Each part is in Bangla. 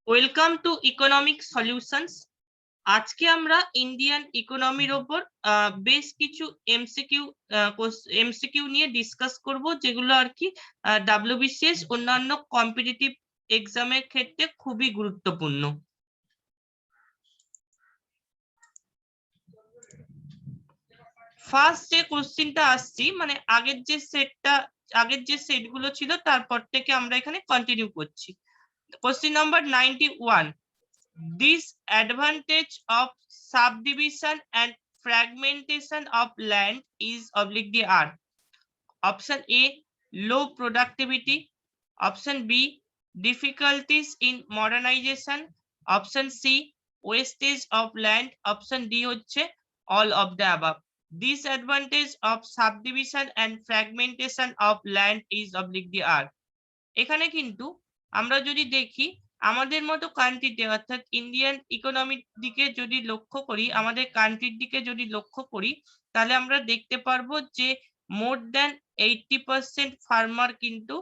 Welcome to economic solutions. আজকে আমরা ইন্ডিয়ান ইকোনমির ওপর বেশ কিছু এমসিকিউ নিয়ে ডিসকাস করব, যেগুলো আর কি ডাব্লিউবিসিএস অন্যান্য কম্পিটিটিভ এক্সামের ক্ষেত্রে খুবই গুরুত্বপূর্ণ। ফার্স্ট যে কোশ্চিনটা আসছি, মানে আগের যে সেটগুলো ছিল তারপর থেকে আমরা এখানে কন্টিনিউ করছি। Question number 91, disadvantage of subdivision and fragmentation of land is oblique the are. Option A, low productivity. Option B, difficulties in modernization. Option C, wastage of land. Option D হচ্ছে all of the above. Disadvantage of subdivision and fragmentation of land is oblique the are. এখানে কিন্তু আমরা যদি দেখি আমাদের মতো কান্ট্রিতে, অর্থাৎ ইন্ডিয়ান ইকোনমির দিকে যদি লক্ষ্য করি, আমাদের কান্ট্রির দিকে যদি লক্ষ্য করি, তাহলে আমরা দেখতে পারবো যে মোর দ্যান 80% ফার্মার কিন্তু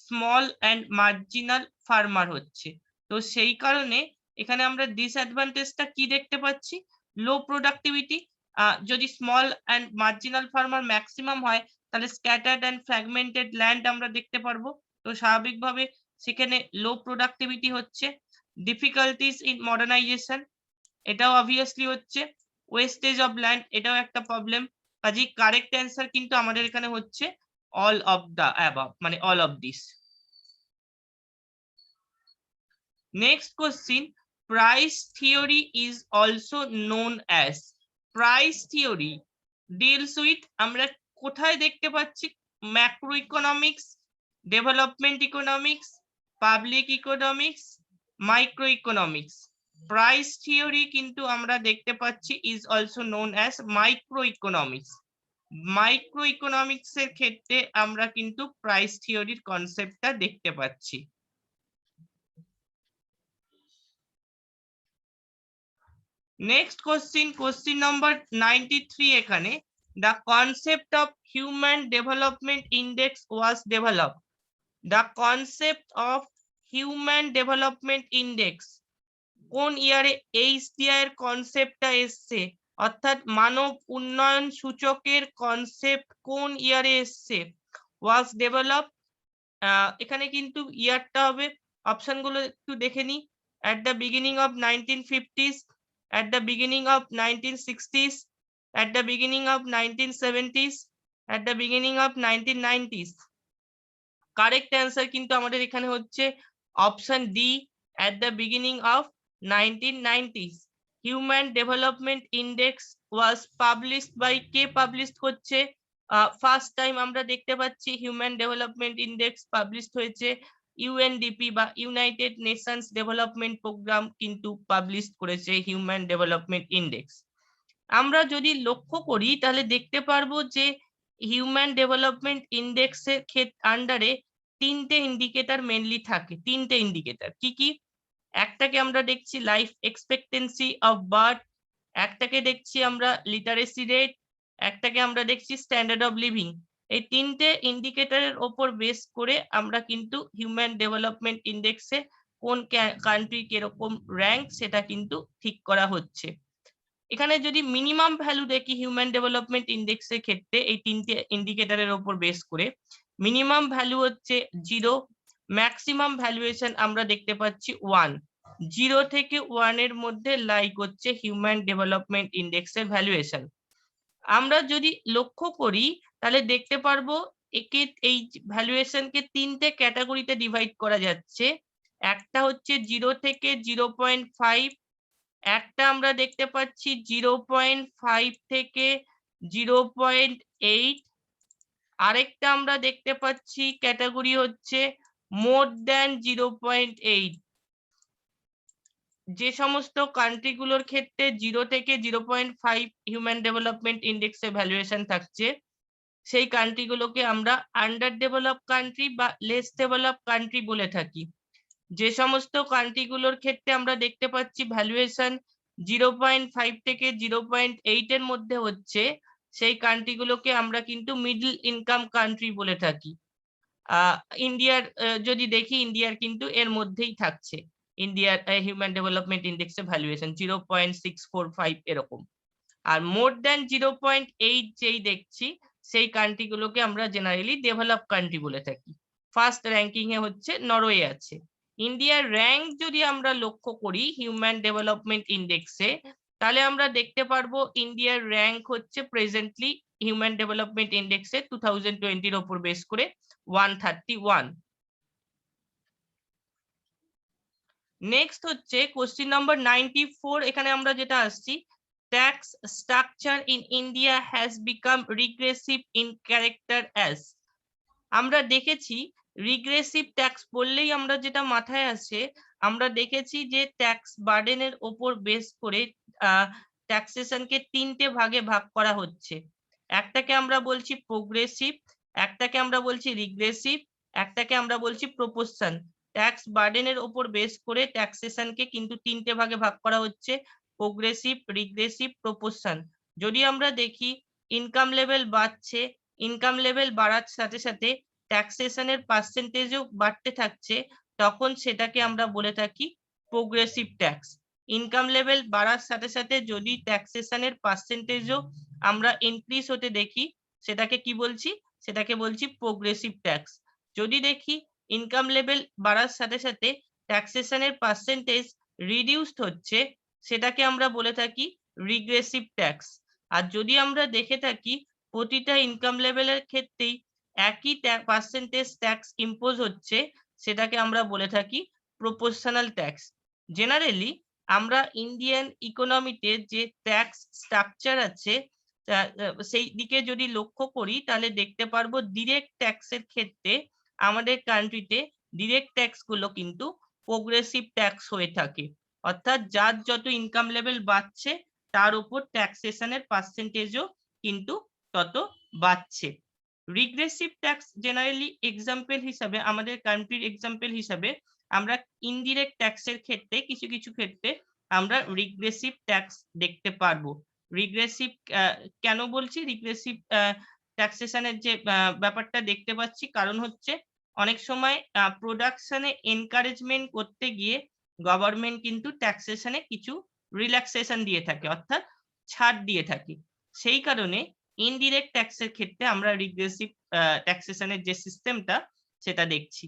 স্মল অ্যান্ড মার্জিনাল ফার্মার হচ্ছে। তো সেই কারণে এখানে আমরা ডিসঅ্যাডভান্টেজটা কি দেখতে পাচ্ছি? লো প্রোডাক্টিভিটি। যদি small and marginal farmer maximum হয়, তাহলে স্ক্যাটার্ড অ্যান্ড ফ্র্যাগমেন্টেড ল্যান্ড আমরা দেখতে পারবো। তো স্বাভাবিকভাবে সেখানে লো প্রোডাক্টিভিটি হচ্ছে। ডিফিকাল্টিস ইন মডার্নাইজেশন, এটাও অবভিয়াসলি হচ্ছে। ওয়েস্টেজ অফ ল্যান্ড, এটাও একটা প্রবলেম। কাজেই কারেক্ট অ্যান্সার কিন্তু আমাদের এখানে হচ্ছে অল অফ দ্য অ্যাবাভ, মানে all of this. Next question, price theory is also known as. Price theory deals with, আমরা কোথায় দেখতে পাচ্ছি? Macro economics, development economics, public economics, micro economics. Price theory কিন্তু আমরা দেখতে পাচ্ছি is also known as micro economics. Micro economics এর ক্ষেত্রে আমরা কিন্তু প্রাইস থিওরির কনসেপ্টটা দেখতে পাচ্ছি। নেক্সট কোশ্চিন নাম্বার 93, এখানে the concept of human development index was developed. The concept of human development index কোন ইয়ারে HDI এর কনসেপ্টটা এসছে, অর্থাৎ মানব উন্নয়ন সূচকের কনসেপ্ট কোন ইয়ারে এসছে? was developed, এখানে কিন্তু ইয়ারটা হবে, অপশনগুলো একটু দেখে নি। at the beginning of 1950s, at the beginning of 1960s, at the beginning of 1970s, at the beginning of 1990s. Correct answer কিন্তু আমাদের এখানে হচ্ছে option D, at the beginning of 1990s. Human development index was published by, কে পাবলিশ করছে? ফার্স্ট টাইম আমরা দেখতে পাচ্ছি হিউম্যান ডেভেলপমেন্ট ইন্ডেক্স পাবলিশড হয়েছে ইউএনডিপি বা ইউনাইটেড নেশনস ডেভেলপমেন্ট প্রোগ্রাম কিন্তু পাবলিশ করেছে হিউম্যান ডেভেলপমেন্ট ইন্ডেক্স। আমরা যদি লক্ষ্য করি তাহলে দেখতে পারবো যে হিউম্যান ডেভেলপমেন্ট ইন্ডেক্সের আন্ডারে তিনটে ইন্ডিকেটর মেনলি থাকে। তিনটে ইন্ডিকেটর কি কি? একটাকে আমরা দেখছি লাইফ এক্সপেক্টেন্সি অফ বার্থ, একটাকে দেখছি আমরা লিটারেসি রেট, একটাকে আমরা দেখছি স্ট্যান্ডার্ড অফ লিভিং। এই তিনটে ইন্ডিকেটরের ওপর বেস করে আমরা কিন্তু হিউম্যান ডেভেলপমেন্ট ইন্ডেক্সে কোন কান্ট্রি কিরকম র্যাঙ্ক সেটা কিন্তু ঠিক করা হচ্ছে। এখানে যদি মিনিমাম ভ্যালু দেখি হিউম্যান ডেভেলপমেন্ট ইন্ডেক্সের ক্ষেত্রে, এই তিনটে ইন্ডিকেটরের উপর বেস করে মিনিমাম ভ্যালু হচ্ছে 0, ম্যাক্সিমাম ভ্যালুয়েশন আমরা দেখতে পাচ্ছি 1। 0 থেকে 1 এর মধ্যে লাইক হচ্ছে হিউম্যান ডেভেলপমেন্ট ইন্ডেক্সের ভ্যালুয়েশন। আমরা যদি লক্ষ্য করি তাহলে দেখতে পারবো একে, এই ভ্যালুয়েশনকে তিনটে ক্যাটাগরিতে ডিভাইড করা যাচ্ছে। একটা হচ্ছে 0 থেকে 0.5, একটা আমরা দেখতে পাচ্ছি 0.5 থেকে 0.8, আরেকটা আমরা দেখতে পাচ্ছি ক্যাটাগরি হচ্ছে মোর দ্যান 0.8। যে সমস্ত কান্ট্রিগুলোর ক্ষেত্রে 0 থেকে 0.5 হিউম্যান ডেভেলপমেন্ট ইন্ডেক্সে ভ্যালুয়েশন থাকছে, সেই কান্ট্রিগুলোকে আমরা আন্ডার ডেভেলপ কান্ট্রি বা লেস ডেভেলপ কান্ট্রি বলে থাকি। যে সমস্ত কান্ট্রিগুলোর ক্ষেত্রে আমরা দেখতে পাচ্ছি ভ্যালুয়েশন 0.5 থেকে 0.8 এর মধ্যে হচ্ছে, সেই কান্ট্রিগুলোকে আমরা কিন্তু মিডল ইনকাম কান্ট্রি বলে থাকি। ইন্ডিয়ার যদি দেখি, ইন্ডিয়ার কিন্তু এর মধ্যেই থাকছে। ইন্ডিয়ার হিউম্যান ডেভেলপমেন্ট ইন্ডেক্সের ভ্যালুয়েশন 0.645 এরকম। আর মোর দ্যান 0.8 যেই দেখছি সেই কান্ট্রিগুলোকে আমরা জেনারেলি ডেভেলপ কান্ট্রি বলে থাকি। ফার্স্ট র্যাঙ্কিং এ হচ্ছে নরওয়ে আছে। ইন্ডিয়ার র্যাঙ্ক যদি আমরা লক্ষ্য করি হিউম্যান ডেভেলপমেন্ট ইন্ডেক্সে, তাহলে আমরা দেখতে পারবো ইন্ডিয়ার র্যাঙ্ক হচ্ছে প্রেজেন্টলি হিউম্যান ডেভেলপমেন্ট ইন্ডেক্সে 2020 এর উপর বেস করে 131। নেক্সট হচ্ছে কোশ্চেন নাম্বার 94, এখানে আমরা যেটা আসছি, tax structure in India has become regressive in character as। আমরা দেখেছি রিগ্রেসিভ ট্যাক্স বললেই আমরা যেটা মাথায় আসে, আমরা দেখেছি যে ট্যাক্স বার্ডেনের ওপর বেস করে ট্যাক্সেশনকে তিনটে ভাগে ভাগ করা হচ্ছে। একটাকে আমরা বলছি প্রোগ্রেসিভ, একটাকে আমরা বলছি রিগ্রেসিভ, একটাকে আমরা বলছি প্রপোর্শন। ট্যাক্স বার্ডেনের ওপর বেস করে ট্যাক্সেশনকে কিন্তু তিনটে ভাগে ভাগ করা হচ্ছে, প্রোগ্রেসিভ, রিগ্রেসিভ, প্রপোর্শন। যদি আমরা দেখি ইনকাম লেভেল বাড়ছে, ইনকাম লেভেল বাড়ার সাথে সাথে ট্যাক্সেশনের পার্সেন্টেজও বাড়তে থাকছে, তখন সেটাকে আমরা বলে থাকি প্রোগ্রেসিভ ট্যাক্স। ইনকাম লেভেল বাড়ার সাথে সাথে যদি ট্যাক্সেশনের পার্সেন্টেজও আমরা ইনক্রিজ হতে দেখি, সেটাকে কি বলছি, সেটাকে বলছি প্রোগ্রেসিভ ট্যাক্স। যদি দেখি ইনকাম লেভেল বাড়ার সাথে সাথে ট্যাক্সেশনের পার্সেন্টেজ রিডিউসড হচ্ছে, সেটাকে আমরা বলে থাকি রিগ্রেসিভ ট্যাক্স। আর যদি আমরা দেখে থাকি প্রতিটা ইনকাম লেভেলের ক্ষেত্রেই একই পার্সেন্টেজ ট্যাক্স ইম্পোজ হচ্ছে, সেটাকে আমরা বলে থাকি প্রপোর্শনাল ট্যাক্স। জেনারেলি আমরা ইন্ডিয়ান ইকোনমিতে যে ট্যাক্স স্ট্রাকচার আছে সেই দিকে যদি লক্ষ্য করি, তাহলে দেখতে পারবো ডিরেক্ট ট্যাক্সের ক্ষেত্রে আমাদের কান্ট্রিতে ডিরেক্ট ট্যাক্স গুলো কিন্তু প্রোগ্রেসিভ ট্যাক্স হয়ে থাকে, অর্থাৎ যার যত ইনকাম লেভেল বাড়ছে তার উপর ট্যাক্সেশনের পার্সেন্টেজও কিন্তু তত বাড়ছে। রিগ্রেসিভ ট্যাক্স জেনারেলি এক্সাম্পল হিসাবে, আমাদের কান্ট্রির এক্সাম্পল হিসাবে আমরা ইনডিরেক্ট ট্যাক্সের ক্ষেত্রে কিছু কিছু ক্ষেত্রে আমরা রিগ্রেসিভ ট্যাক্স দেখতে পারবো। রিগ্রেসিভ কেন বলছি রিগ্রেসিভ ট্যাক্সেশনের যে ব্যাপারটা দেখতে পাচ্ছি, কারণ হচ্ছে অনেক সময় প্রোডাকশনে এনকারেজমেন্ট করতে গিয়ে গভর্নমেন্ট কিন্তু ট্যাক্সেশনে কিছু রিল্যাক্সেশন দিয়ে থাকে, অর্থাৎ ছাড় দিয়ে থাকে। সেই কারণে ইনডিরেক্ট ট্যাক্সের ক্ষেত্রে আমরা রিগ্রেসিভ ট্যাক্সেশনের যে সিস্টেমটা সেটা দেখছি।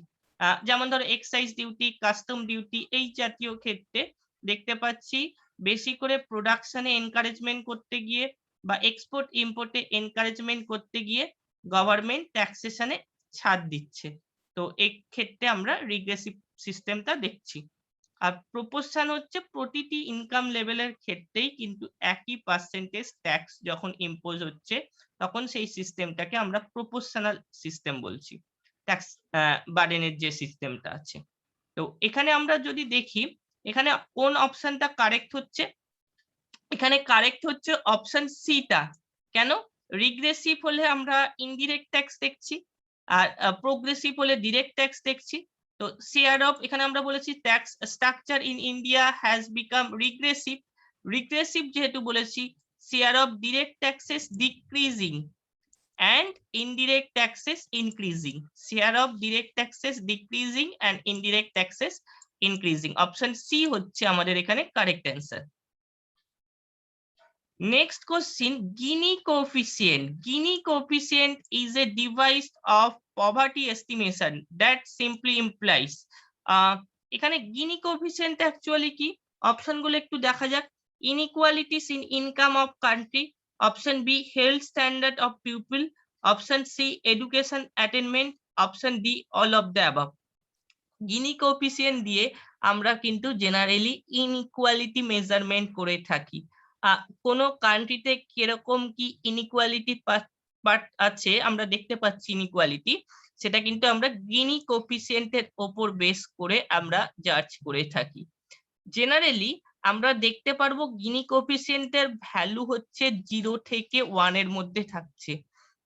যেমন ধরো এক্সাইজ ডিউটি, কাস্টম ডিউটি, এই জাতীয় ক্ষেত্রে দেখতে পাচ্ছি বেশি করে প্রোডাকশনে এনকারেজমেন্ট করতে গিয়ে বা এক্সপোর্ট ইম্পোর্টে এনকারেজমেন্ট করতে গিয়ে গভর্নমেন্ট ট্যাক্সেশনে ছাড় দিচ্ছে। তো এই ক্ষেত্রে আমরা রিগ্রেসিভ সিস্টেমটা দেখছি। আর প্রপোর্শন হচ্ছে প্রতিটি ইনকাম লেভেলের ক্ষেত্রেই কিন্তু একই পার্সেন্টেজ ট্যাক্স যখন ইম্পোজ হচ্ছে, তখন সেই সিস্টেমটাকে আমরা প্রপোর্শনাল সিস্টেম বলছি, ট্যাক্স বার্ডেনের যে সিস্টেমটা আছে। তো এখানে আমরা যদি দেখি এখানে কোন অপশনটা কারেক্ট হচ্ছে, এখানে কারেক্ট হচ্ছে অপশন সিটা। কেন? রিগ্রেসিভ হলে আমরা ইনডিরেক্ট ট্যাক্স দেখছি, আর প্রোগ্রেসিভ হলে ডিরেক্ট ট্যাক্স দেখছি। তো শেয়ার অফ, এখানে আমরা বলেছি tax structure in India has become regressive. Regressive যেহেতু বলেছি, share of direct taxes decreasing and indirect taxes increasing. Share of direct taxes decreasing and indirect taxes increasing. Option C হচ্ছে আমাদের এখানে correct answer. Next question, Gini coefficient. Gini coefficient is a device of poverty estimation that simply implies. এখানে Gini coefficient actually কি? অপশন গুলো একটু দেখা যাক। Inequalities in income of country. Option B, health standard of pupil. Option C, education attainment. Option D, all of the above. Gini coefficient দিয়ে আমরা কিন্তু জেনারেলি ইনইকুয়ালিটি মেজারমেন্ট করে থাকি। কোন কান্ট্রিতে কিরকম কি ইনইকুয়ালিটি পার্ট আছে আমরা দেখতে পাচ্ছি, ইনইকুয়ালিটি সেটা কিন্তু আমরা গিনি কোএফিসিয়েন্টের উপর বেস করে আমরা জাজ করে থাকি। জেনারেলি আমরা দেখতে পারবো গিনি কোএফিসিয়েন্টের ভ্যালু হচ্ছে 0 থেকে 1 এর মধ্যে থাকছে।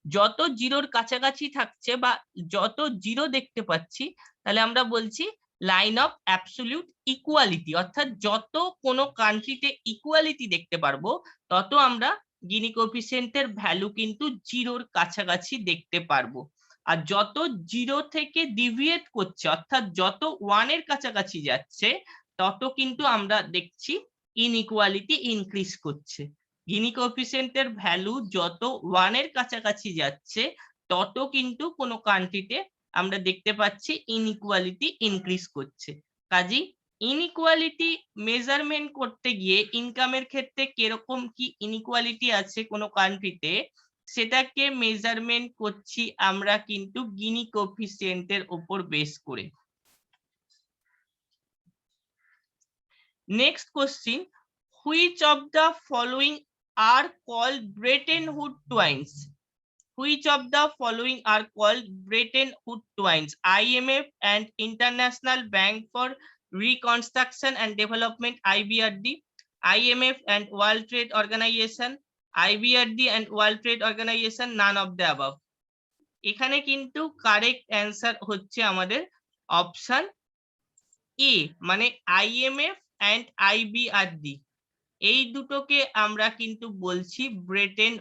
যত জিরোর কাছাকাছি থাকছে বা যত জিরো দেখতে পাচ্ছি, তাহলে আমরা বলছি লাইন অফ অ্যাবসলিউট ইকুয়ালিটি, অর্থাৎ যত কোনো কান্ট্রিতে ইকুয়ালিটি দেখতে পারবো তত আমরা গিনি কোএফিসিয়েন্টের ভ্যালু কিন্তু জিরোর কাছাকাছি দেখতে পারবো। আর যত জিরো থেকে ডিভিয়েট করছে, অর্থাৎ যত 1 এর কাছাকাছি যাচ্ছে, তত কিন্তু আমরা দেখছি ইনইকুয়ালিটি ইনক্রিজ করছে। গিনি কোএফিসিয়েন্টের ভ্যালু যত 1 এর কাছাকাছি যাচ্ছে তত কিন্তু কোনো কান্ট্রিতে আমরা দেখতে পাচ্ছি ইনইকুয়ালিটি ইনক্রিজ করছে। কাজেই ইনইকুয়ালিটি মেজারমেন্ট করতে গিয়ে ইনকামের ক্ষেত্রে কিরকম কি ইনইকুয়ালিটি আছে কোনো কান্ট্রিতে সেটাকে মেজারমেন্ট করছি আমরা কিন্তু গিনি কোএফিসিয়েন্টের উপর বেস করে। Next question, which of the following are called Bretton Woods twins? Which of the following are called Bretton Woods twins? IMF and International Bank for Reconstruction and Development, IBRD, IMF and World Trade Organization, IBRD and World Trade Organization, none of the above. এখানে কিন্তু কারেক্ট অ্যান্সার হচ্ছে আমাদের অপশন এ, মানে IMF and IBRD, এই দুটোকে আমরা কিন্তু বলছি ব্রেটেন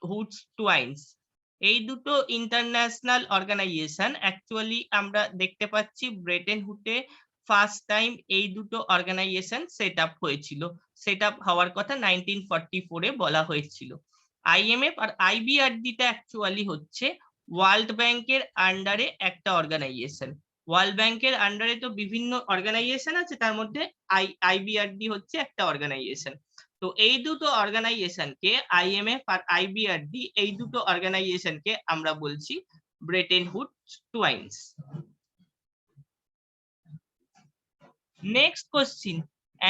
হুডস টুয়াইন্স। এই দুটো ইন্টারন্যাশনাল অর্গানাইজেশন, অ্যাকচুয়ালি আমরা দেখতে পাচ্ছি ব্রেটেন হুডে ফার্স্ট টাইম এই দুটো অর্গানাইজেশন সেট আপ হয়েছিল। সেট আপ হওয়ার কথা 1944 এ বলা হয়েছিল। IMF আর IBRD-টা অ্যাকচুয়ালি হচ্ছে ওয়ার্ল্ড ব্যাংকের আন্ডারে একটা অর্গানাইজেশন। ওয়ার্ল্ড ব্যাংকের আন্ডারে তো বিভিন্ন অর্গানাইজেশন আছে, তার মধ্যে IBRD হচ্ছে একটা অর্গানাইজেশন। তো এই দুটো অর্গানাইজেশনকে, IMF আর IBRD, এই দুটো অর্গানাইজেশনকে আমরা বলছি Bretton Woods twins. Next question,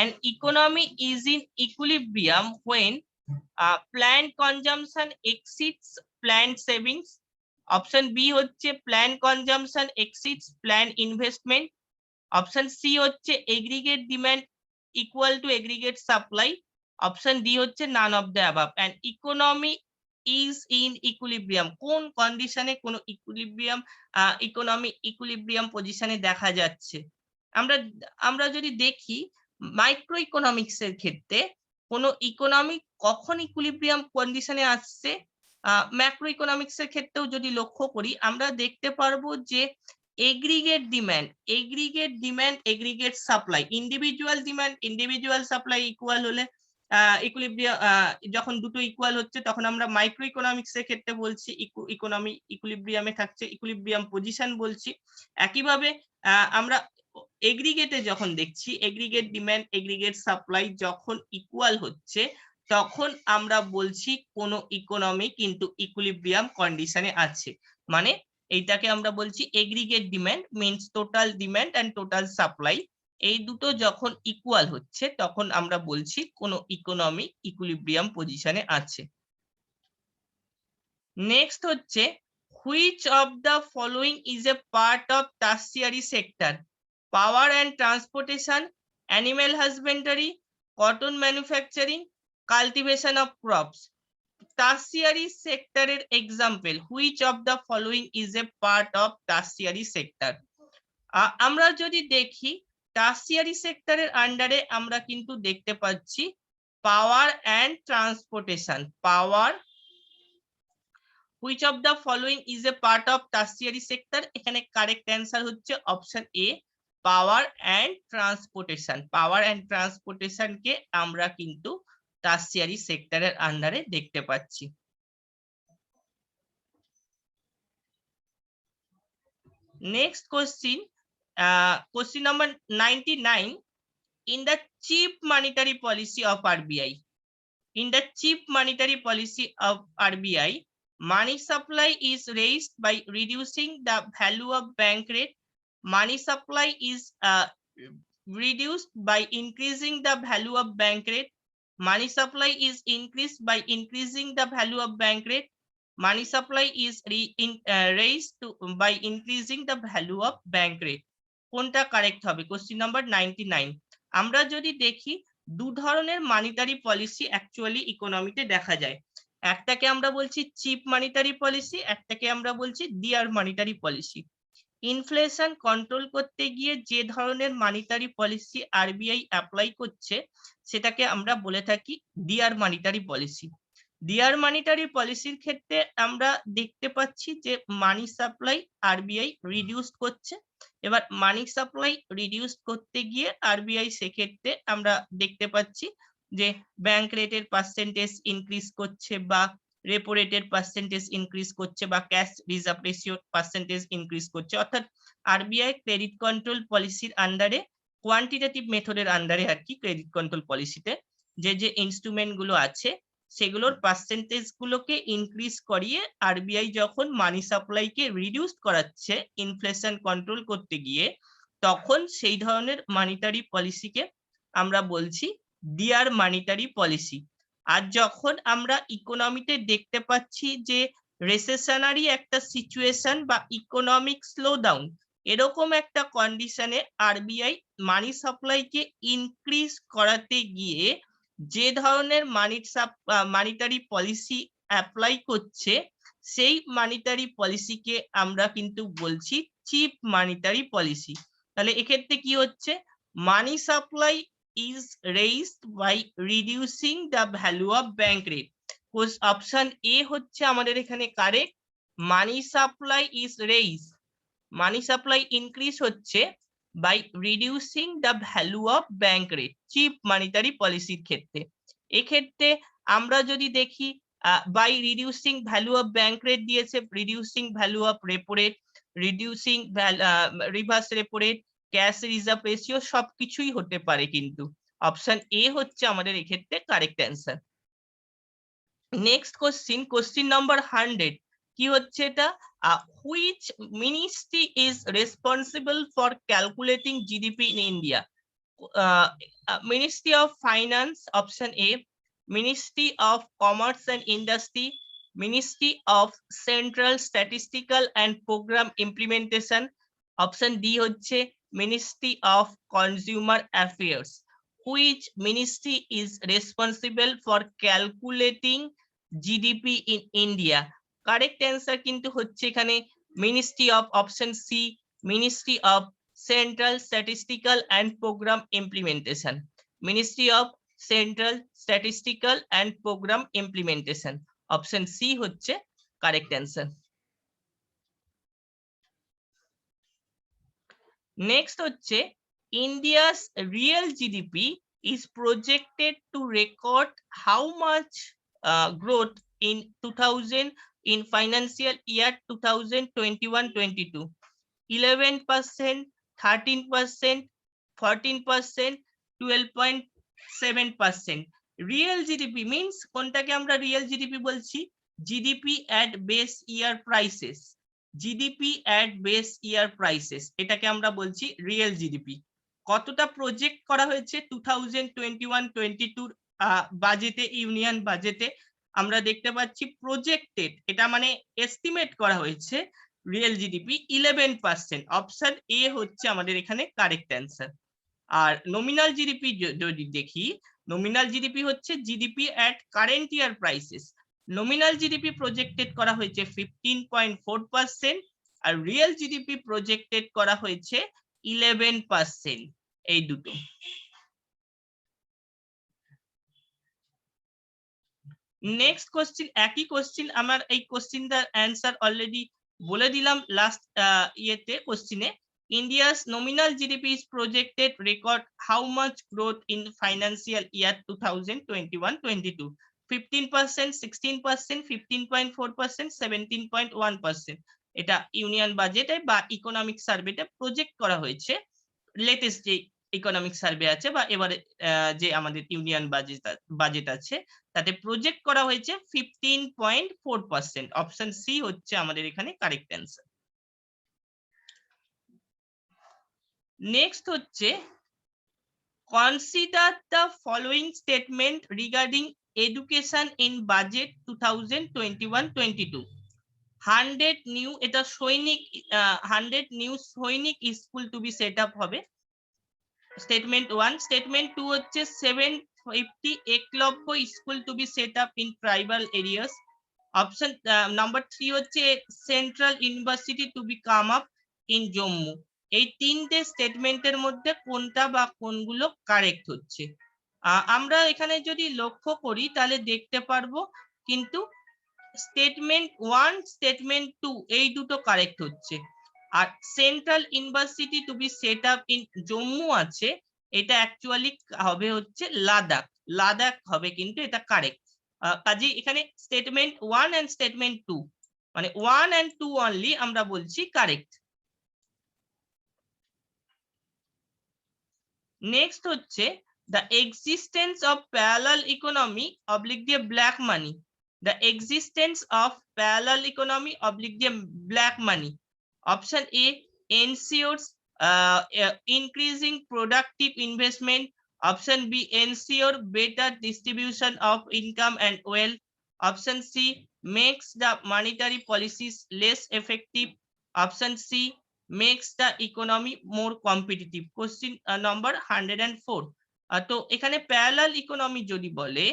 an economy is in equilibrium when planned consumption exceeds planned savings. Option B হচ্ছে planned consumption exceeds planned investment. Option C হচ্ছে aggregate demand equal to aggregate supply. Option D হচ্ছে none of the above. An economy is in equilibrium, কোন কন্ডিশনে কোনো ইকোনমি ইকুইলিব্রিয়াম পজিশনে দেখা যাচ্ছে? আমরা যদি দেখি মাইক্রো ইকোনমিক্স এর ক্ষেত্রে কোনো ইকোনমি কখন ইকুইলিব্রিয়াম কন্ডিশনে আসছে, ম্যাক্রো ইকোনমিক্স এর ক্ষেত্রেও যদি লক্ষ্য করি আমরা দেখতে পারবো যে aggregate demand aggregate supply, individual demand individual supply equal হলে ইকুইলিব্রিয়াম, যখন দুটো ইকুয়াল হচ্ছে তখন আমরা মাইক্রো ইকোনমিক্স এর ক্ষেত্রে বলছি ইকোনমি ইকুইলিব্রিয়ামে থাকছে, ইকুইলিব্রিয়াম পজিশন বলছি। একইভাবে আমরা এগ্রিগেটে যখন দেখছি এগ্রিগেট ডিমান্ড এগ্রিগেট সাপ্লাই যখন ইকুয়াল হচ্ছে তখন আমরা বলছি কোনো ইকোনমি কিন্তু ইকুইলিব্রিয়াম কন্ডিশনে আছে। মানে এইটাকে আমরা বলছি aggregate demand means total demand and total supply, এই দুটো যখন ইকুয়াল হচ্ছে তখন আমরা বলছি কোনো ইকোনমি ইকুইলিব্রিয়াম পজিশনে আছে। নেক্সট হচ্ছে, which of the following is a part of tertiary sector? Power and transportation, animal husbandry, cotton manufacturing, cultivation of crops. Tertiary sector example, which of the following is a part of tertiary sector? আমরা যদি দেখি টার্সিয়ারি সেক্টরের আন্ডারে আমরা কিন্তু দেখতে পাচ্ছি পাওয়ার and transportation. Power, which of the following is a part of tertiary sector? এখানে কারেক্ট অ্যান্সার হচ্ছে option A, power and transportation. Power and ট্রান্সপোর্টেশনকে আমরা কিন্তু টার্সিয়ারি সেক্টরের আন্ডারে দেখতে পাচ্ছি। Next question, question number 99, in the cheap monetary policy of RBI, in the cheap monetary policy of RBI, money supply is raised by reducing the value of bank rate. Money supply is reduced by increasing the value of bank rate. Money supply is increased by increasing the value of bank rate. Money supply is raised by increasing the value of bank rate. কোনটা কারেক্ট হবে? Question number 99। আমরা যদি দেখি দু ধরনের মানিটারি পলিসি অ্যাকচুয়ালি ইকোনমিতে দেখা যায়। একটাকে আমরা বলছি চিপ মানিটারি পলিসি, একটাকে আমরা বলছি dear monetary policy. Inflation control করতে গিয়ে যে ধরনের মানিটারি পলিসি আরবিআই অ্যাপ্লাই করছে সেটাকে আমরা বলে থাকি dear monetary policy. Dear monetary পলিসির ক্ষেত্রে আমরা দেখতে পাচ্ছি যে মানি সাপ্লাই আরবিআই রিডিউস করছে। এবার মানি সাপ্লাই রিডিউস করতে গিয়ে আরবিআই সেক্ষেত্রে আমরা দেখতে পাচ্ছি যে ব্যাংক রেটের পার্সেন্টেজ ইনক্রিজ করছে বা রেপো রেটের পার্সেন্টেজ ইনক্রিজ করছে বা cash reserve ratio percentage increase করছে। অর্থাৎ আরবিআই ক্রেডিট কন্ট্রোল পলিসির আন্ডারে, কোয়ান্টিটেটিভ মেথডের আন্ডারে আর কি, ক্রেডিট কন্ট্রোল পলিসিতে যে ইনস্ট্রুমেন্ট গুলো আছে সেগুলোর পার্সেন্টেজ গুলোকে ইনক্রিজ করিয়ে আরবিআই যখন মানি সাপ্লাইকে রিডিউস করাচ্ছে ইনফ্লেশন কন্ট্রোল করতে গিয়ে, তখন সেই ধরনের মানিটারি পলিসিকে আমরা বলছি ডিয়ার মানিটারি পলিসি। আর যখন আমরা ইকোনমিতে দেখতে পাচ্ছি যে রেসেশনারি একটা সিচুয়েশন বা ইকোনমিক স্লোডাউন, এরকম একটা কন্ডিশনে আরবিআই মানি সাপ্লাইকে ইনক্রিজ করাতে গিয়ে যে ধরনের মানিটারি পলিসি অ্যাপ্লাই করছে, সেই মানিটারি পলিসিকে আমরা কিন্তু বলছি চিপ মানিটারি পলিসি। তাহলে এক্ষেত্রে কি হচ্ছে, money supply is raised by reducing the value of bank rate. Option A হচ্ছে আমাদের এখানে correct. Money supply is raised, money supply increase হচ্ছে by reducing the value of bank rate, cheap monetary পলিসির ক্ষেত্রে। এক্ষেত্রে আমরা যদি দেখি by reducing value of bank rate দিয়েছে, reducing value of repo rate, reducing reverse repo rate, cash reserve ratio সবকিছুই হতে পারে, কিন্তু অপশন এ হচ্ছে আমাদের এক্ষেত্রে correct answer. Next question, question number 100, কি হচ্ছে এটা, which ministry is responsible for calculating GDP in India? Ministry of finance option A, ministry of commerce and industry, ministry of central statistical and programme implementation, option D হচ্ছে ministry of consumer affairs. Which ministry is responsible for calculating GDP in India? Correct answer কিন্তু হচ্ছে এখানে ministry of, option C, ministry of central statistical and programme implementation, ministry of central statistical and programme implementation, option C হচ্ছে কারেক্ট অ্যান্সার। নেক্সট হচ্ছে India's real GDP is projected to record how much growth in 2000 in financial year 2021-22? 11%, 13%, 14%, 12.7%. Real GDP means কোনটাকে আমরা রিয়েল জিডিপি বলছি? GDP at base year prices, GDP at base year prices, এটাকে আমরা বলছি রিয়েল জিডিপি। কতটা প্রজেক্ট করা হয়েছে 2021-22 বাজেটে, ইউনিয়ন বাজেটে আমরা দেখতে পাচ্ছি প্রজেক্টেড, এটা মানে এস্টিমেট করা হয়েছে রিয়েল জিডিপি 11%, অপশন এ হচ্ছে আমাদের এখানে কারেক্ট অ্যান্সার। আর নমিনাল জিডিপি যদি দেখি, নমিনাল জিডিপি হচ্ছে GDP at current year prices, nominal GDP projected করা হয়েছে 15.4%, আর রিয়েল জিডিপি প্রজেক্টেড করা হয়েছে 11%, এই দুটো। নেক্সট কোশ্চিন, একই কোশ্চিন, আমার এই কোশ্চিনটার অ্যান্সার অলরেডি বলে দিলাম লাস্ট ইয়েতে কোশ্চিনে। India's nominal GDP is projected record how much growth in financial year 2021-22? 15%, 16%, 15.4%, 17.1%. এটা ইউনিয়ন বাজেটে বা ইকোনমিক সার্ভেতে প্রজেক্ট করা হয়েছে, লেটেস্ট যে ইকোনমিক সার্ভে আছে বা এবারে যে আমাদের ইউনিয়ন বাজেট আছে তাতে প্রজেক্ট করা হয়েছে 15.4%, অপশন সি হচ্ছে আমাদের এখানে কারেক্ট অ্যান্সার। নেক্সট হচ্ছে consider the following statement regarding education in budget 2021-22। 100 new, এটা Sainik, 100 new Sainik school to be set up হবে, স্টেটমেন্ট 1। স্টেটমেন্ট 2 হচ্ছে 750 Eklavya school to be set up in tribal areas. Option number 3 হচ্ছে central university to be come up in Jammu. এই তিনটে স্টেটমেন্টের মধ্যে কোনটা বা কোনগুলো কারেক্ট হচ্ছে? আমরা এখানে যদি লক্ষ্য করি তাহলে দেখতে পারবো কিন্তু স্টেটমেন্ট 1 স্টেটমেন্ট 2 এই দুটো কারেক্ট হচ্ছে। আর central university to be set up in Jammu আছে, এটা অ্যাকচুয়ালি হবে হচ্ছে লাদাখ, লাদাখ হবে কিন্তু এটা কারেক্ট। কাজে এখানে স্টেটমেন্ট 1 এন্ড স্টেটমেন্ট 2 মানে 1 এন্ড 2 অনলি আমরা বলছি কারেক্ট। নেক্সট হচ্ছে the existence of parallel economy oblique the black money, the existence of parallel economy oblique the black money. Option A ensures increasing productive investment. Option B ensure better distribution of income and wealth. Option C makes the monetary policies less effective. Option C makes the economy more competitive. Question number 104. তো এখানে প্যারালাল ইকোনমি যদি বলে,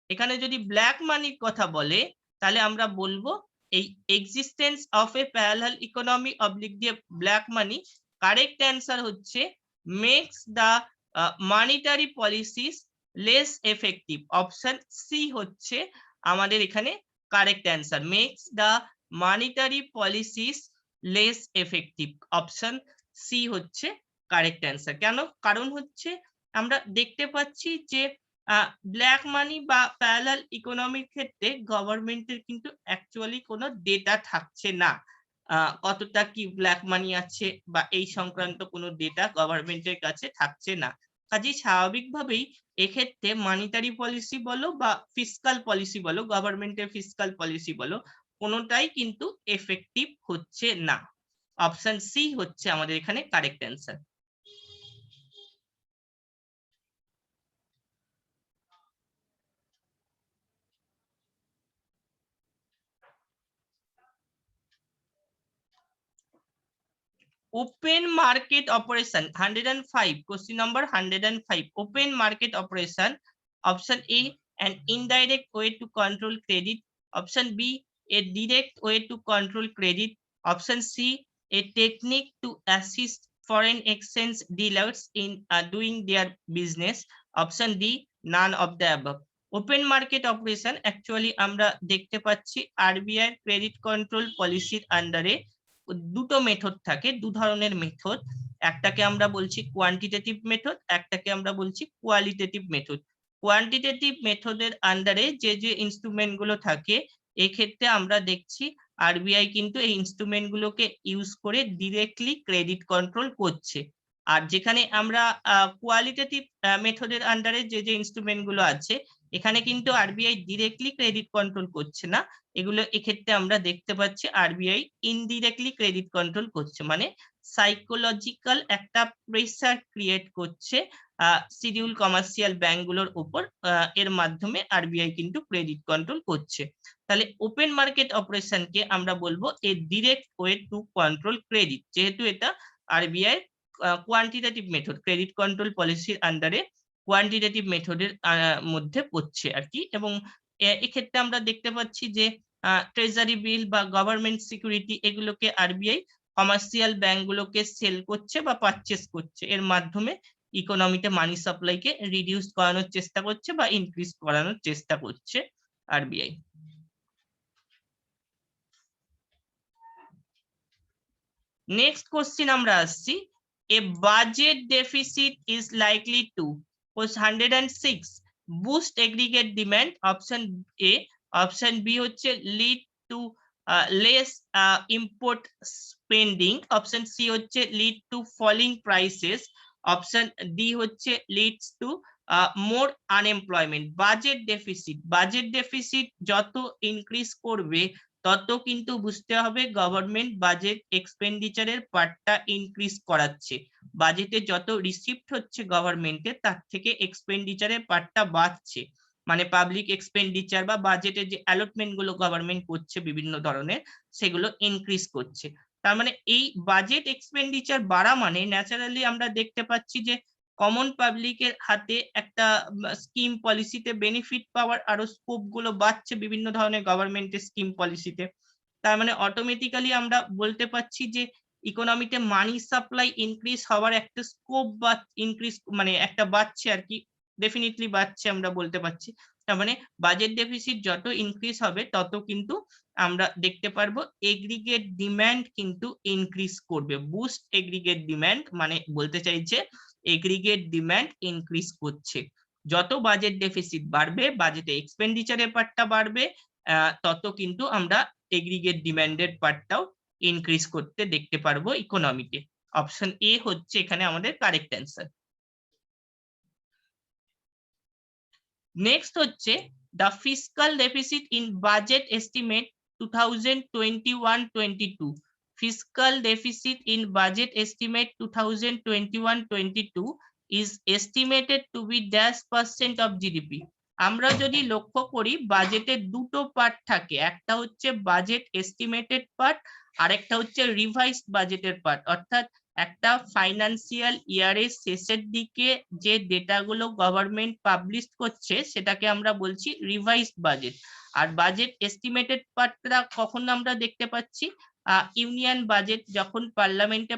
এখানে যদি ব্ল্যাক মানির কথা বলে, তাহলে আমরা বলবো এই existence of a parallel economy oblique দিয়ে ব্ল্যাক মানি, কারেক্ট অ্যান্সার হচ্ছে makes the monetary policies less effective. Option C হচ্ছে আমাদের এখানে correct answer, makes the monetary policies less effective. Option C হচ্ছে কারেক্ট অ্যান্সার। কেন? কারণ হচ্ছে আমরা দেখতে পাচ্ছি যে ব্ল্যাক মানি বা প্যারালাল ইকোনমির ক্ষেত্রে গভর্নমেন্টের কিন্তু অ্যাকচুয়ালি কোনো ডেটা থাকছে না, কতটা কি ব্ল্যাক মানি আছে বা এই সংক্রান্ত কোনো ডেটা গভর্নমেন্টের কাছে থাকছে না। কাজেই স্বাভাবিকভাবেই এক্ষেত্রে মানিটারি পলিসি বলো বা ফিসকাল পলিসি বলো, গভর্নমেন্টের ফিসকাল পলিসি বলো, কোনোটাই কিন্তু এফেক্টিভ হচ্ছে না। অপশন সি হচ্ছে আমাদের এখানে correct answer. Open market operation 105, question number 105. Open market operation. Option A an indirect way to control credit. Option B a direct way to control credit. Option C a technique to assist foreign exchange dealers in doing their business. Option D none of the above. Open market operation actually আমরা দেখতে পাচ্ছি আরবিআই ক্রেডিট কন্ট্রোল পলিসির আন্ডারে দুটো মেথড থাকে, দু ধরনের মেথড, একটাকে আমরা বলছি কোয়ান্টিটেটিভ মেথড, একটাকে আমরা বলছি কোয়ালিটেটিভ মেথড। কোয়ান্টিটেটিভ মেথডের আন্ডারে যে যে ইনস্ট্রুমেন্ট গুলো থাকে, এক্ষেত্রে আমরা দেখছি আরবিআই কিন্তু এই ইনস্ট্রুমেন্ট গুলোকে ইউজ করে ডিরেক্টলি ক্রেডিট কন্ট্রোল করছে। আর যেখানে আমরা কোয়ালিটেটিভ মেথডের আন্ডারে যে যে ইনস্ট্রুমেন্ট গুলো আছে, এখানে কিন্তু আরবিআই ডিরেক্টলি ক্রেডিট কন্ট্রোল করছে না, এগুলো এক্ষেত্রে আমরা দেখতে পাচ্ছি আরবিআই ইনডিরেক্টলি ক্রেডিট কন্ট্রোল করছে, মানে সাইকোলজিক্যাল একটা প্রেসার ক্রিয়েট করছে শিডিউল কমার্শিয়াল ব্যাংকগুলোর উপর, এর মাধ্যমে আরবিআই কিন্তু ক্রেডিট কন্ট্রোল করছে। তাহলে ওপেন মার্কেট অপারেশনকে আমরা বলবো a direct way to control credit, যেহেতু এটা RBI quantitative method, credit control পলিসির আন্ডারে কোয়ান্টিটেটিভ মেথডের মধ্যে পড়ছে আর কি। এবং এক্ষেত্রে আমরা দেখতে পাচ্ছি যে ট্রেজারি বিল বা গভর্নমেন্ট সিকিউরিটি এগুলোকে আরবিআই কমার্শিয়াল ব্যাংকগুলোকে সেল করছে বা পারচেস করছে, এর মাধ্যমে ইকোনমিতে মানি সাপ্লাইকে রিডিউস করানোর চেষ্টা করছে বা ইনক্রিজ করানোর চেষ্টা করছে আরবিআই। নেক্সট কোশ্চেন আমরা আসছি, a budget deficit is likely to 106 boost aggregate demand. Option A. Option B হচ্ছে lead to less import spending. Option C হচ্ছে lead to falling prices. Option D হচ্ছে leads to more unemployment. Budget deficit যত ইনক্রিজ করবে তত কিন্তু বুঝতে হবে গভর্নমেন্ট বাজেট এক্সপেন্ডিচারের পার্টটা ইনক্রিজ করাচ্ছে, বাজেটে যত রিসিপ্ট হচ্ছে গভর্নমেন্টের তার থেকে এক্সপেন্ডিচারের পার্টটা বাড়ছে, মানে পাবলিক এক্সপেন্ডিচার বা বাজেটের যে অ্যালটমেন্ট গুলো গভর্নমেন্ট করছে বিভিন্ন ধরনের, সেগুলো ইনক্রিজ করছে। তার মানে এই বাজেট এক্সপেন্ডিচার বাড়া মানে ন্যাচারালি আমরা দেখতে পাচ্ছি যে কমন পাবলিকের হাতে একটা স্কিম পলিসিতে বেনিফিট পাওয়ার আরো স্কোপ গুলো বাড়ছে বিভিন্ন ধরনের গভর্নমেন্টের স্কিম পলিসিতে। তার মানে অটোমেটিক্যালি আমরা বলতে পারছি যে ইকোনমিতে মানি সাপ্লাই ইনক্রিজ হওয়ার একটা স্কোপ বা ইনক্রিজ মানে একটা বাড়ছে আর কি, ডেফিনেটলি বাড়ছে, আমরা বলতে পারছি। তার মানে বাজেট ডেফিসিট যত ইনক্রিজ হবে তত কিন্তু আমরা দেখতে পারবো এগ্রিগেট ডিমান্ড কিন্তু ইনক্রিজ করবে। বুস্ট এগ্রিগেট ডিমান্ড মানে বলতে চাইছে এগ্রিগেট ডিমান্ড ইনক্রিজ করছে। যত বাজেট ডেফিসিট বাড়বে, বাজেটে এক্সপেন্ডিচারের পার্টটা বাড়বে, তত কিন্তু আমরা এগ্রিগেট ডিমান্ডের পার্টটাও ইনক্রিজ করতে দেখতে পারবো ইকোনমিতে। অপশন এ হচ্ছে এখানে আমাদের কারেক্ট অ্যান্সার। নেক্সট হচ্ছে the fiscal deficit in budget estimate 2021-22। Fiscal deficit in budget estimate 2021-22 is estimated to be -% of GDP. আমরা যদি লক্ষ্য করি বাজেটের দুটো পার্ট থাকে, একটা হচ্ছে বাজেট এস্টিমেটেড পার্ট, আরেকটা হচ্ছে রিভাইসড বাজেটের পার্ট। অর্থাৎ একটা ফাইন্যান্সিয়াল ইয়ারের শেষের দিকে যে ডেটাগুলো গভর্নমেন্ট পাবলিশ করছে সেটাকে আমরা বলছি রিভাইসড বাজেট। আর বাজেট এস্টিমেটেড পার্টটা কখন আমরা দেখতে পাচ্ছি, ইউনিয়ন বাজেট যখন পার্লামেন্টে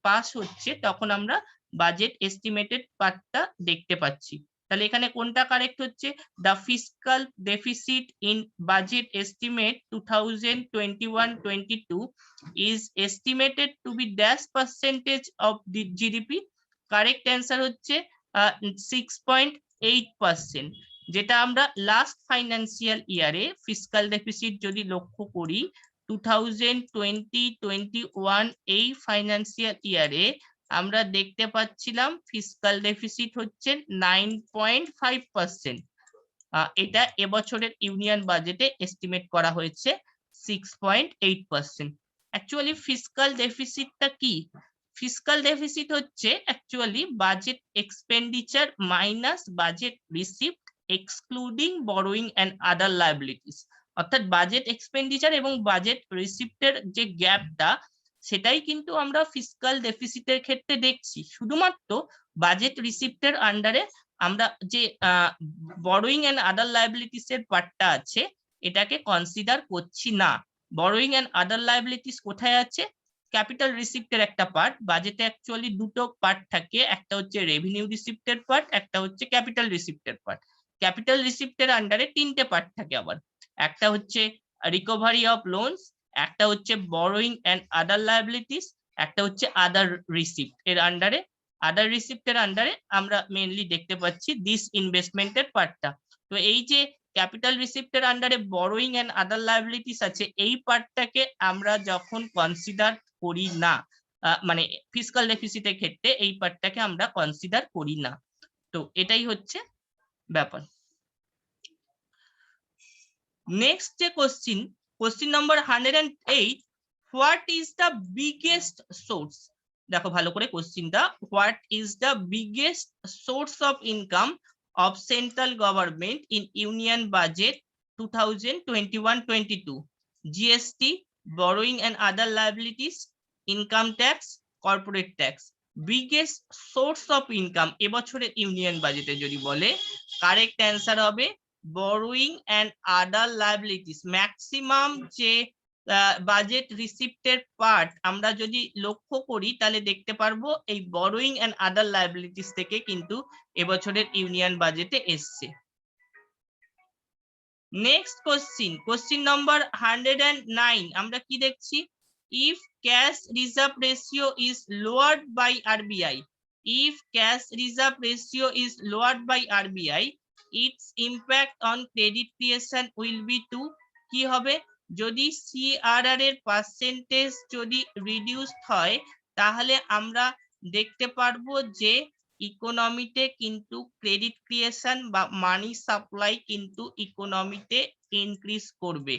পাস হচ্ছে তখন আমরা বাজেট এস্টিমেটেড পার্টটা দেখতে পাচ্ছি। তাহলে এখানে কোনটা কারেক্ট হচ্ছে, the fiscal deficit in budget estimate 2021-22 is estimated to be -% of the GDP. Correct answer হচ্ছে 6.8%। যেটা আমরা লাস্ট ফাইন্যান্সিয়াল ইয়ারে ফিসকাল ডেফিসিট যদি লক্ষ্য করি 2020-21 এই ফাইন্যান্সিয়াল ইয়ারে আমরা দেখতে পাচ্ছিলাম ফিসকাল ডেফিসিট হচ্ছে 9.5%। এটা এবছরের ইউনিয়ন বাজেটে এস্টিমেট করা হয়েছে 6.8%। অ্যাকচুয়ালি ফিসকাল ডেফিসিটটা কি, ফিসকাল ডেফিসিট হচ্ছে actually budget expenditure minus budget receipt excluding borrowing and other liabilities. অর্থাৎ বাজেট এক্সপেন্ডিচার এবং বাজেট রিসিপ্টের যে গ্যাপটা সেটাই কিন্তু আমরা ফিসকাল ডেফিসিটের ক্ষেত্রে দেখছি। শুধুমাত্র বাজেট রিসিপ্টের আন্ডারে আমরা যে বরোয়িং এন্ড আদার লায়াবিলিটিস এর পার্টটা আছে এটাকে কনসিডার করছি না। বরোয়িং এন্ড আদার লায়াবিলিটিস কোথায় আছে, ক্যাপিটাল রিসিপ্টের একটা পার্ট। বাজেটে অ্যাকচুয়ালি দুটো পার্ট থাকে, একটা হচ্ছে রেভিনিউ রিসিপ্টের পার্ট, একটা হচ্ছে ক্যাপিটাল রিসিপ্টের পার্ট। ক্যাপিটাল রিসিপ্টের আন্ডারে তিনটে পার্ট থাকে আবার, একটা হচ্ছে রিকভারি অফ লোনস, একটা হচ্ছে বরোয়িং এন্ড আদার লায়াবিলিটিস, একটা হচ্ছে আদার রিসিপ্ট। এর আন্ডারে আদার রিসিপ্টের আন্ডারে আমরা মেইনলি দেখতে পাচ্ছি দিস ইনভেস্টমেন্টের পার্টটা। তো এই যে ক্যাপিটাল রিসিপ্টের আন্ডারে বরোয়িং এন্ড আদার লায়াবিলিটিস আছে, এই পার্টটাকে আমরা যখন কনসিডার করি না, মানে ফিসকাল ডেফিসিটের ক্ষেত্রে এই পার্টটাকে আমরা কনসিডার করি না। তো এটাই হচ্ছে ব্যাপার। নেক্সট যে question number 108, what is the biggest source. দেখো ভালো করে কোশ্চিনটা, what is the biggest source of income of central government in union budget 2021-22? GST, borrowing and other liabilities, income tax, corporate tax. Biggest source of income এবছরের ইউনিয়ন বাজেটে যদি বলে কারেক্ট অ্যান্সার হবে borrowing and other liabilities। Maximum যে বাজেট রিসিপ্টের পার্ট আমরা যদি লক্ষ্য করি তাহলে দেখতে পারবো এই বরোয়িং এন্ড আদার লায়াবিলিটিস থেকে কিন্তু এবছরের ইউনিয়ন বাজেটে এসছে। নেক্সট কোশ্চিন নাম্বার 109, আমরা কি দেখছি, if cash reserve ratio is lowered by RBI, if cash reserve ratio is lowered by RBI, its impact on credit creation will be to. কি হবে, যদি সিআরআর এর পার্সেন্টেজ যদি রিডিউসড হয় তাহলে আমরা দেখতে পারবো যে ইকোনমিতে কিন্তু ক্রেডিট ক্রিয়েশন বা মানি সাপ্লাই কিন্তু ইকোনমিতে ইনক্রিজ করবে।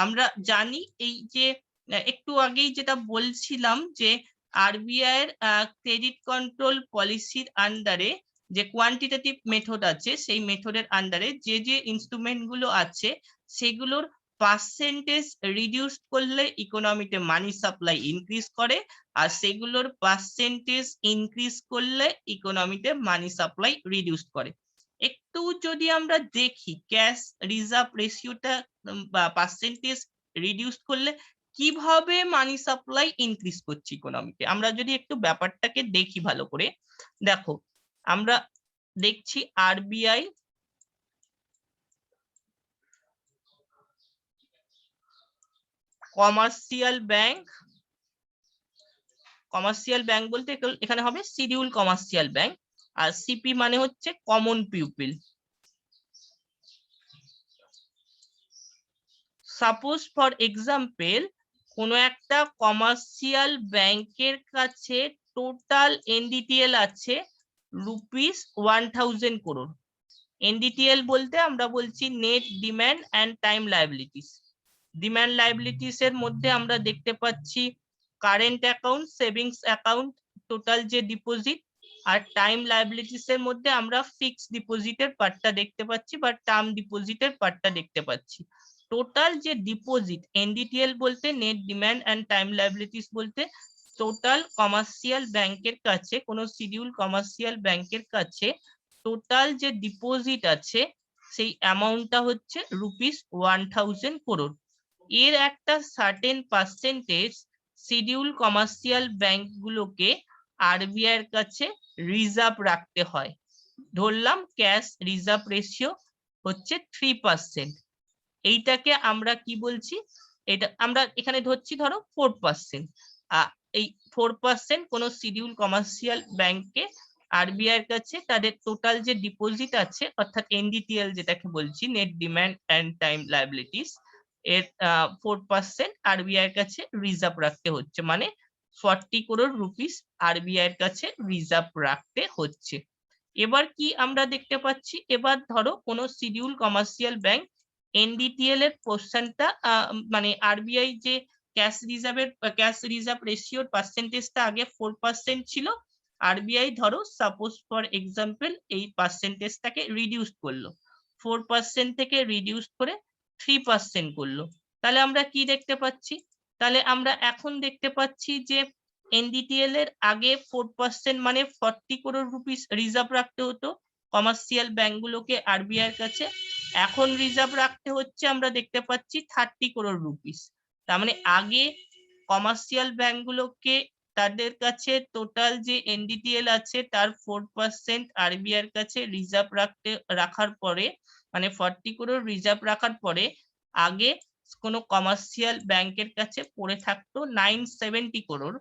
আমরা জানি এই যে একটু আগেই যেটা বলছিলাম যে আরবিআই এর ক্রেডিট কন্ট্রোল পলিসির আন্ডারে যে কোয়ান্টিটেটিভ মেথড আছে সেই মেথডের আন্ডারে যে যে ইনস্ট্রুমেন্ট গুলো আছে সেগুলোর পার্সেন্টেজ রিডিউস করলে ইকোনমিতে মানি সাপ্লাই ইনক্রিজ করে, আর সেগুলোর পার্সেন্টেজ ইনক্রিজ করলে ইকোনমিতে মানি সাপ্লাই রিডিউস করে। একটু যদি আমরা দেখি ক্যাশ রিজার্ভ রেশিওটা বা পার্সেন্টেজ রিডিউস করলে কিভাবে মানি সাপ্লাই ইনক্রিজ করছে ইকোনমিতে, আমরা যদি একটু ব্যাপারটাকে দেখি ভালো করে। দেখো আমরা দেখছি RBI, commercial bank, commercial bank বলতে এখানে হবে শিডিউল কমার্শিয়াল ব্যাংক, আর সিপি মানে হচ্ছে common people. Suppose for example কোনো একটা কমার্শিয়াল ব্যাংকের কাছে টোটাল এনডিটিএল আছে ₹1000 crore। এনডিটিএল বলতে আমরা বলছি net demand and time liabilities. Demand liabilities এর মধ্যে আমরা দেখতে পাচ্ছি current account, savings account, total যে ডিপোজিট, আর টাইম লায়াবিলিটিস এর মধ্যে আমরা ফিক্সড ডিপোজিটের পার্টটা দেখতে পাচ্ছি বা টার্ম ডিপোজিটের পার্টটা দেখতে পাচ্ছি। টোটাল যে ডিপোজিট, এনডিটিএল বলতে net demand and time liabilities বলতে টোটাল কমার্শিয়াল ব্যাংকের কাছে, কোনো শিডিউল কমার্শিয়াল ব্যাংকের কাছে টোটাল যে ডিপোজিট আছে সেই অ্যামাউন্টটা হচ্ছে ₹1000 crore। এর একটা সার্টেন পার্সেন্টেজ শিডিউল কমার্শিয়াল ব্যাংকগুলোকে আরবিআই এর কাছে রিজার্ভ রাখতে হয়। ধরলাম ক্যাশ রিজার্ভ রেশিও হচ্ছে 3%। এইটাকে আমরা কি বলছি, এটা আমরা এখানে ধরছি ধরো 4%। এই 4% কোন শিডিউল কমার্শিয়াল ব্যাংকে আরবিআই এর কাছে তাদের টোটাল যে ডিপোজিট আছে অর্থাৎ এনডিটিএল যেটাকে বলছি net demand and time liabilities, এর 4% আরবিআই এর কাছে রিজার্ভ রাখতে হচ্ছে, মানে 40 crore রুপিস আরবিআই এর কাছে রিজার্ভ রাখতে হচ্ছে। এবার কি আমরা দেখতে পাচ্ছি, এবার ধরো কোনো শিডিউল কমার্শিয়াল ব্যাংক এনডিটিএল এর পোর্শনটা মানে আরবিআই যে ক্যাশ রিজার্ভ রেশিওর পার্সেন্টেজটা আগে 4% ছিল, আরবিআই ধরো সাপোজ ফর এক্সাম্পল এই পার্সেন্টেজটাকে রিডিউস করলো, 4% থেকে রিডিউস করে 3% করলো। তাহলে আমরা কি দেখতে পাচ্ছি, তাহলে আমরা এখন দেখতে পাচ্ছি যে এনডিটিএল এর আগে 4% মানে 40 crore রুপিস রিজার্ভ রাখতে হতো কমার্শিয়াল ব্যাংকগুলোকে আরবিআই এর কাছে, এখন রিজার্ভ রাখতে হচ্ছে আমরা দেখতে পাচ্ছি 30 crore রুপিস। তার মানে আগে কমার্শিয়াল ব্যাংকগুলোকে তাদের কাছে টোটাল যে এনডিটিএল আছে তার 4% আরবিআই এর কাছে রিজার্ভ রাখার পরে, মানে 40 crore রিজার্ভ রাখার পরে আগে কোনো কমার্শিয়াল ব্যাংকের কাছে পড়ে থাকতো 970 crore,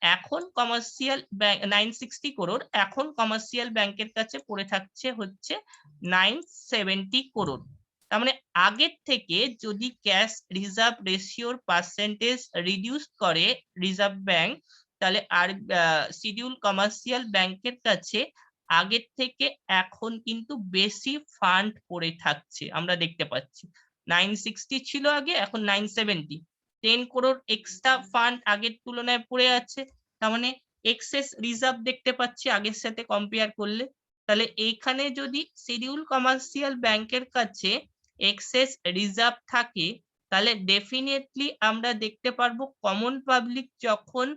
এখন কমার্শিয়াল ব্যাংক 960 crore, এখন কমার্শিয়াল ব্যাংকের কাছে পড়ে থাকছে হচ্ছে 970 crore। তার মানে আগের থেকে যদি ক্যাশ রিজার্ভ রেশিওর পার্সেন্টেজ রিডিউস করে রিজার্ভ ব্যাংক, তাহলে আর শিডিউল কমার্শিয়াল ব্যাংকের কাছে আগের থেকে এখন কিন্তু বেশি ফান্ড পড়ে থাকছে, আমরা দেখতে পাচ্ছি 960 ছিল আগে, এখন 970, 10 crore এক্সট্রা ফান্ড আগের তুলনায় পড়ে আছে, তার মানে এক্সেস রিজার্ভ দেখতে পাচ্ছি আগের সাথে কম্পেয়ার করলে। তাহলে এইখানে যদি শিডিউল কমার্শিয়াল ব্যাংকের কাছে এক্সেস রিজার্ভ থাকে তাহলে ডেফিনেটলি আমরা দেখতে পারবো কমন পাবলিক যখন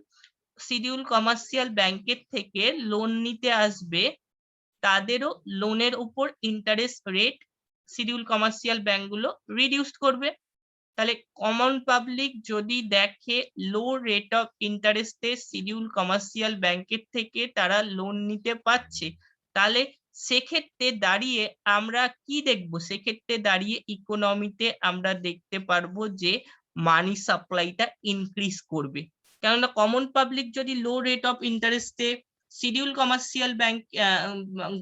শিডিউল কমার্শিয়াল ব্যাংকের থেকে লোন নিতে আসবে তাদেরও লোনের উপর ইন্টারেস্ট রেট শিডিউল কমার্শিয়াল ব্যাংকগুলো রিডিউস করবে। তাহলে কমন পাবলিক যদি দেখে লো রেট অফ ইন্টারেস্টে শিডিউল কমার্শিয়াল ব্যাংকের থেকে তারা লোন নিতে পারছে, তাহলে সেক্ষেত্রে দাঁড়িয়ে আমরা কি দেখবো, সেক্ষেত্রে দাঁড়িয়ে ইকোনমিতে আমরা দেখতে পারবো যে মানি সাপ্লাইটা ইনক্রিজ করবে। কেননা কমন পাবলিক যদি লো রেট অফ ইন্টারেস্টে শিডিউল কমার্শিয়াল ব্যাংক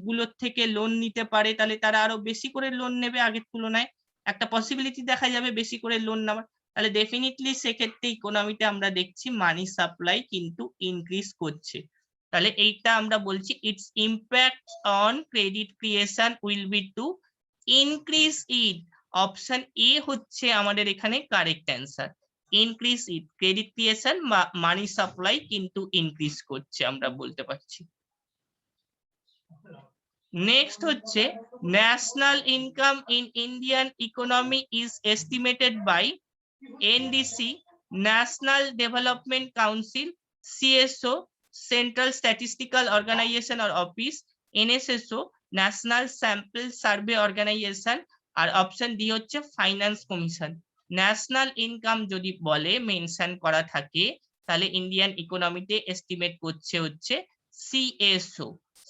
গুলোর থেকে লোন নিতে পারে তাহলে তারা আরো বেশি করে লোন নেবে আগের তুলনায়, একটা পসিবিলিটি দেখা যাবে বেশি করে লোন নেওয়ার। তাহলে ডেফিনেটলি সেক্ষেত্রে ইকোনমিতে আমরা দেখছি মানি সাপ্লাই কিন্তু ইনক্রিজ করছে। তাহলে এইটা আমরা বলছি it's impact on credit creation will be to increase it. Option A হচ্ছে আমাদের এখানে কারেক্ট অ্যান্সার, ইনক্রিজ ইট, ক্রেডিট ক্রিয়েশন বা মানি সাপ্লাই কিন্তু ইনক্রিজ করছে আমরা বলতে পারছি। নেক্সট হচ্ছে national income in Indian economy is estimated by NDC, national development council, CSO, central statistical organisation or office, NSSO, national sample survey organisation, আর অপশন ডি হচ্ছে ফাইন্যান্স কমিশন। ন্যাশনাল ইনকাম যদি বলে মেনশন করা থাকে তাহলে ইন্ডিয়ান ইকোনমিতে এস্টিমেট করছে হচ্ছে সিএসও,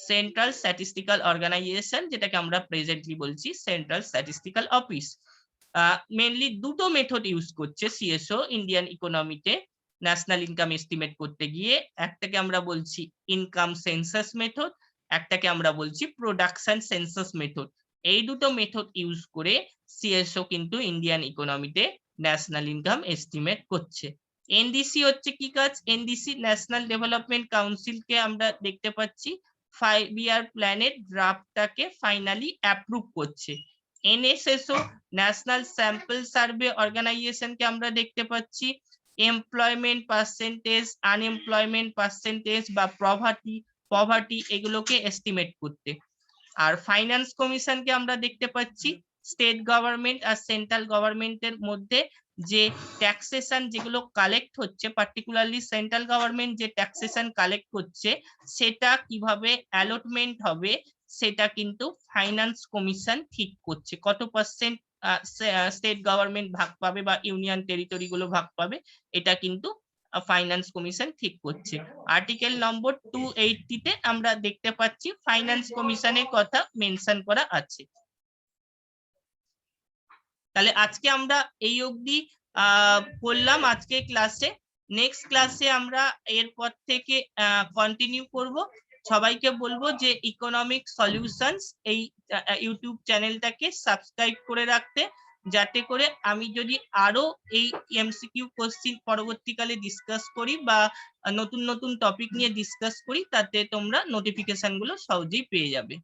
সেন্ট্রাল স্ট্যাটিস্টিক্যাল অর্গানাইজেশন, যেটাকে আমরা প্রেজেন্টলি বলছি সেন্ট্রাল স্ট্যাটিস্টিক্যাল অফিস। মেনলি দুটো মেথড ইউজ করছে সিএসও ইন্ডিয়ান ইকোনমিতে ন্যাশনাল ইনকাম এস্টিমেট করতে গিয়ে। একটাকে আমরা বলছি ইনকাম সেন্সাস মেথড, একটাকে আমরা বলছি প্রোডাকশন সেন্সাস মেথড। এই দুটো মেথড ইউজ করে সিএসও কিন্তু ইন্ডিয়ান ইকোনমিতে ন্যাশনাল ইনকাম এস্টিমেট করছে। এনডিসি হচ্ছে কি কাজ? এনডিসি ন্যাশনাল ডেভেলপমেন্ট কাউন্সিলকে আমরা দেখতে পাচ্ছি 5 ইয়ার প্ল্যানের ড্রাফটটাকে ফাইনালি অ্যাপ্রুভ করছে। এনএসএসও ন্যাশনাল স্যাম্পল সার্ভে অর্গানাইজেশনকে আমরা দেখতে পাচ্ছি এমপ্লয়মেন্ট পার্সেন্টেজ, আনএমপ্লয়মেন্ট পার্সেন্টেজ বা পভার্টি এগুলোকে এস্টিমেট করতে। আর ফাইন্যান্স কমিশনকে আমরা দেখতে পাচ্ছি স্টেট গভর্নমেন্ট আর সেন্ট্রাল গভর্নমেন্টের মধ্যে যে ট্যাক্সেশন যেগুলো কালেক্ট হচ্ছে, পার্টিকুলারলি সেন্ট্রাল গভর্নমেন্ট যে ট্যাক্সেশন কালেক্ট করছে সেটা কিভাবে অ্যালটমেন্ট হবে সেটা কিন্তু ফাইন্যান্স কমিশন ঠিক করছে। কত পার্সেন্ট স্টেট গভর্নমেন্ট ভাগ পাবে বা ইউনিয়ন টেরিটরি গুলো ভাগ পাবে, এটা কিন্তু ফাইন্যান্স কমিশন ঠিক করছে। আর্টিকেল নম্বর 280 তে আমরা দেখতে পাচ্ছি ফাইন্যান্স কমিশনের কথা মেনশন করা আছে। তাহলে আজকে আমরা এই অবধি পড়লাম আজকে ক্লাসে। নেক্সট ক্লাসে আমরা এরপর থেকে কন্টিনিউ করব। সবাইকে বলবো যে ইকোনমিক সলিউশনস এই ইউটিউব চ্যানেলটাকে সাবস্ক্রাইব করে রাখতে, যাতে করে আমি যদি আরো এই এমসিকিউ কোশ্চিন পরবর্তীকালে ডিসকাস করি বা নতুন নতুন টপিক নিয়ে ডিসকাস করি, তাতে তোমরা নোটিফিকেশন গুলো সহজেই পেয়ে যাবে।